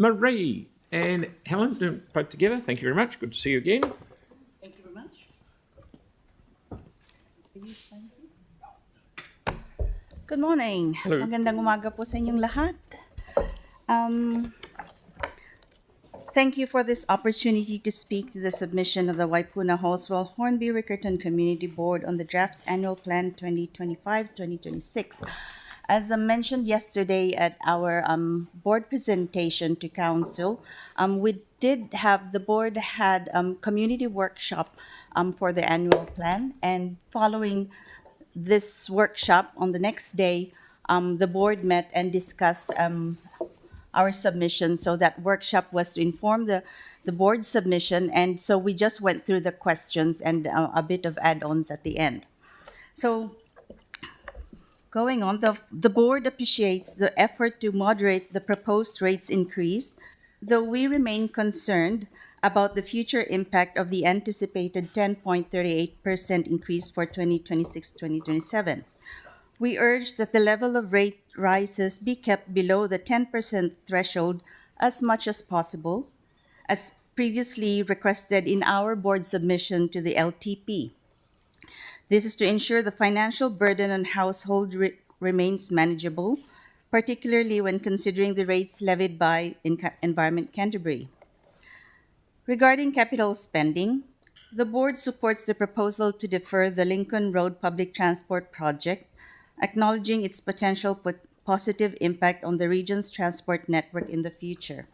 Marie and Helen, both together. Thank you very much. Good to see you again. Thank you very much. Good morning. Hello. Magandang umaga po sa inyong lahat. Thank you for this opportunity to speak to the submission of the Waipuna Halswell-Hornby Riccarton Community Board on the draft annual plan 2025-2026. As mentioned yesterday at our board presentation to council, the board had community workshop for the annual plan, and following this workshop on the next day, the board met and discussed our submission. So that workshop was to inform the board submission, and so we just went through the questions and a bit of add-ons at the end. So going on, the board appreciates the effort to moderate the proposed rates increase, though we remain concerned about the future impact of the anticipated 10.38% increase for 2026-2027. We urge that the level of rate rises be kept below the 10% threshold as much as possible, as previously requested in our board submission to the LTP. This is to ensure the financial burden on household remains manageable, particularly when considering the rates levied by Environment Canterbury. Regarding capital spending, the board supports the proposal to defer the Lincoln Road Public Transport Project, acknowledging its potential positive impact on the region's transport network in the future.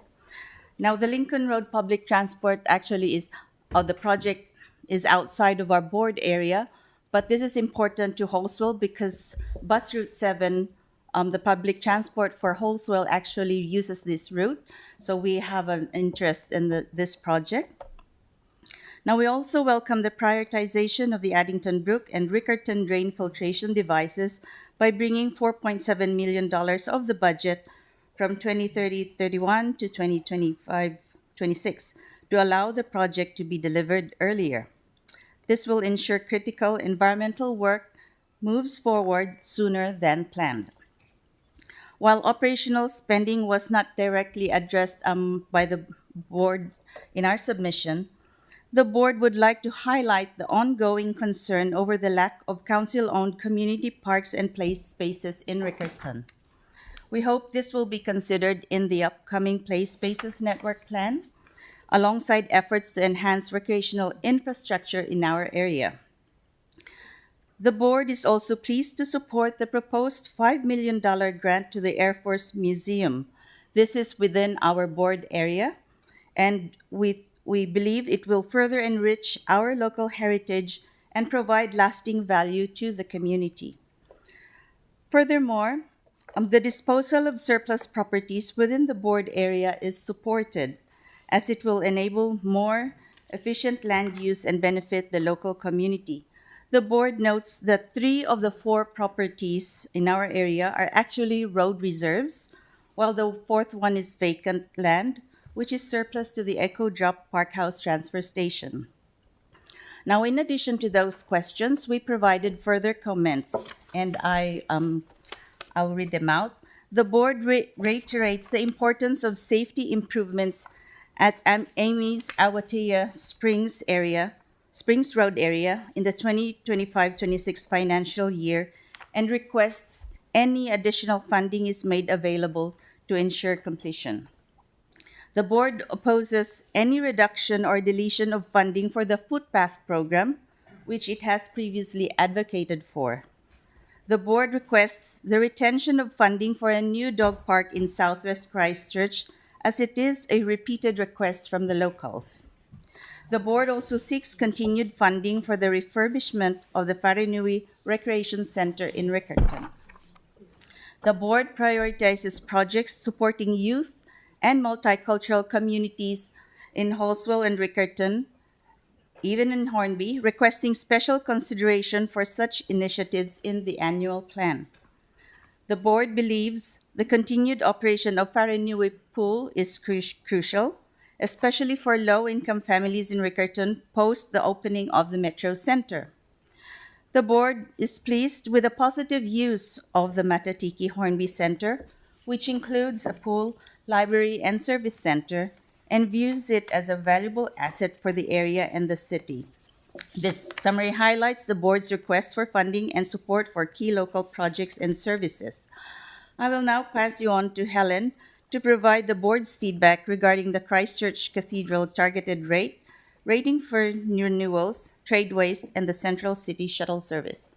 Now, the Lincoln Road Public Transport the project is outside of our board area, but this is important to Halswell because Bus Route 7, the public transport for Halswell actually uses this route, so we have an interest in this project. Now, we also welcome the prioritization of the Addington Brook and Riccarton drain filtration devices by bringing $4.7 million of the budget from 2030-31 to 2025-26 to allow the project to be delivered earlier. This will ensure critical environmental work moves forward sooner than planned. While operational spending was not directly addressed by the board in our submission, the board would like to highlight the ongoing concern over the lack of council-owned community parks and play spaces in Riccarton. We hope this will be considered in the upcoming Play Spaces Network Plan, alongside efforts to enhance recreational infrastructure in our area. The board is also pleased to support the proposed $5 million grant to the Air Force Museum. This is within our board area, and we believe it will further enrich our local heritage and provide lasting value to the community. Furthermore, the disposal of surplus properties within the board area is supported, as it will enable more efficient land use and benefit the local community. The board notes that 3 of the 4 properties in our area are actually road reserves, while the 4th one is vacant land, which is surplus to the Echo Drop Parkhouse Transfer Station. Now, in addition to those questions, we provided further comments, and I'll read them out. The board reiterates the importance of safety improvements at Amy's Awatea Springs Road area in the 2025-26 financial year, and requests any additional funding is made available to ensure completion. The board opposes any reduction or deletion of funding for the footpath program, which it has previously advocated for. The board requests the retention of funding for a new dog park in Southwest Christchurch, as it is a repeated request from the locals. The board also seeks continued funding for the refurbishment of the Wharenui Recreation Center in Riccarton. The board prioritizes projects supporting youth and multicultural communities in Halswell and Riccarton, even in Hornby, requesting special consideration for such initiatives in the annual plan. The board believes the continued operation of Wharenui Pool is crucial, especially for low-income families in Riccarton post the opening of the Metro Center. The board is pleased with the positive use of the Matatiki Hornby Center, which includes a pool, library, and service center, and views it as a valuable asset for the area and the city. This summary highlights the board's request for funding and support for key local projects and services. I will now pass you on to Helen to provide the board's feedback regarding the Christchurch Cathedral targeted rating for renewals, trade waste, and the Central City Shuttle Service.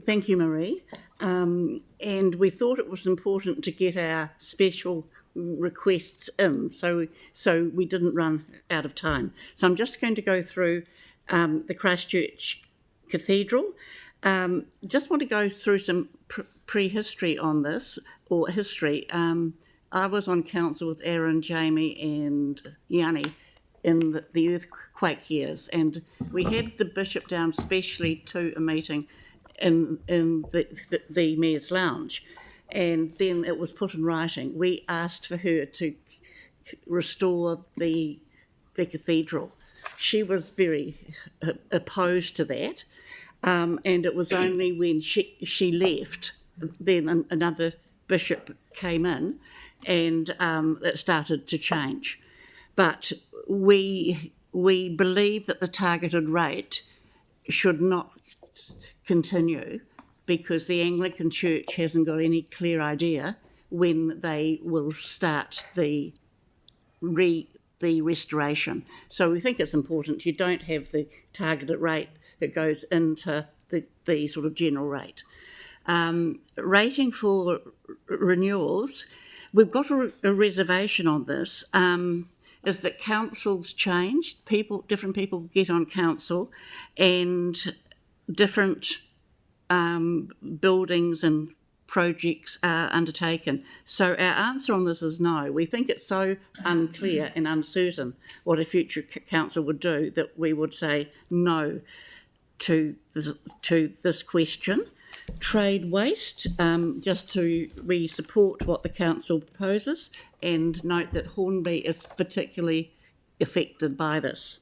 Thank you, Marie. And we thought it was important to get our special requests in, so we didn't run out of time. So I'm just going to go through the Christchurch Cathedral. Just want to go through some prehistory on this, or history. I was on council with Aaron, Jamie and Yanni in the earthquake years, and we had the bishop down specially to a meeting in the Mayor's Lounge, and then it was put in writing. We asked for her to restore the cathedral. She was very opposed to that, and it was only when she left, then another bishop came in, and it started to change. But we believe that the targeted rate should not continue, because the Anglican Church hasn't got any clear idea when they will start the restoration. So we think it's important you don't have the targeted rate that goes into the sort of general rate. Rating for renewals, we've got a reservation on this, is that councils change. Different people get on council, and different buildings and projects are undertaken. So our answer on this is no. We think it's so unclear and uncertain what a future council would do that we would say no to this question. Trade waste, we support what the council proposes, and note that Hornby is particularly affected by this.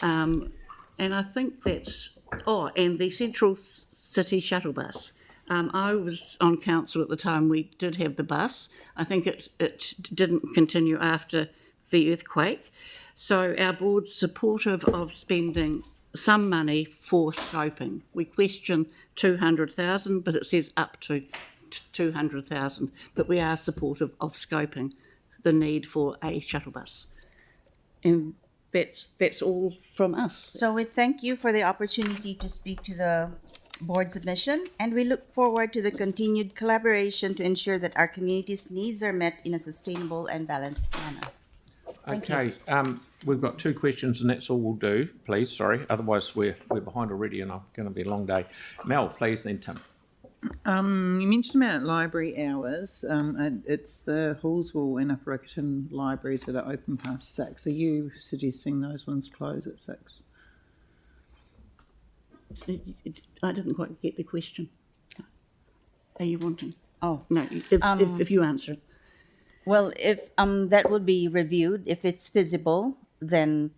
And I think that's, and the Central City Shuttle Bus. I was on council at the time we did have the bus. I think it didn't continue after the earthquake. So our board's supportive of spending some money for scoping. We question 200,000, but it says up to 200,000. But we are supportive of scoping the need for a shuttle bus. And that's all from us. So we thank you for the opportunity to speak to the board submission, and we look forward to the continued collaboration to ensure that our community's needs are met in a sustainable and balanced manner. Okay, we've got two questions and that's all we'll do, please, sorry. Otherwise we're behind already and it's going to be a long day. Mel, please, then Tim. You mentioned about library hours. It's the Halswell and Upper Riccarton libraries that are open past 6. Are you suggesting those ones close at 6? I didn't quite get the question. Are you wanting? Oh, No, if you answer it. well, if that would be reviewed, if it's feasible, then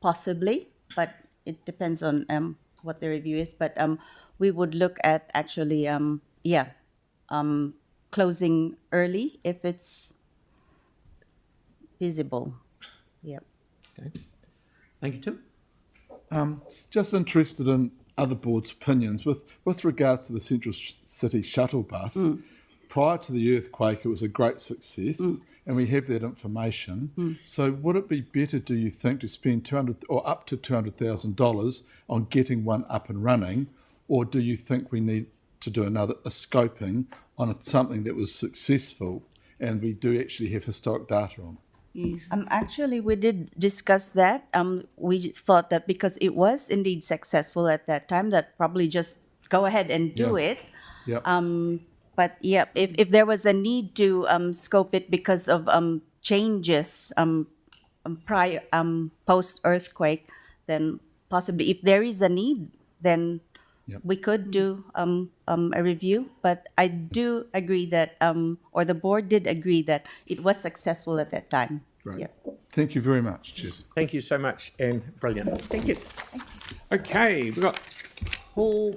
possibly, but it depends on what the review is. But we would look at actually, closing early if it's feasible. Yep. Okay. Thank you, Tim. Just interested in other boards' opinions with regards to the Central City Shuttle Bus. Prior to the earthquake, it was a great success, and we have that information. So would it be better, do you think, to spend $200,000 or up to $200,000 on getting one up and running, or do you think we need to do a scoping on something that was successful and we do actually have historic data on? Yes. Actually, we did discuss that. We thought that because it was indeed successful at that time, that probably just go ahead and do it. Yep. But yeah, if there was a need to scope it because of changes prior post earthquake, then possibly if there is a need, then we could do a review. But I do agree that, or the board did agree that it was successful at that time. Great. Yeah. Thank you very much. Cheers. Thank you so much and brilliant. Thank you. Okay, we've got Paul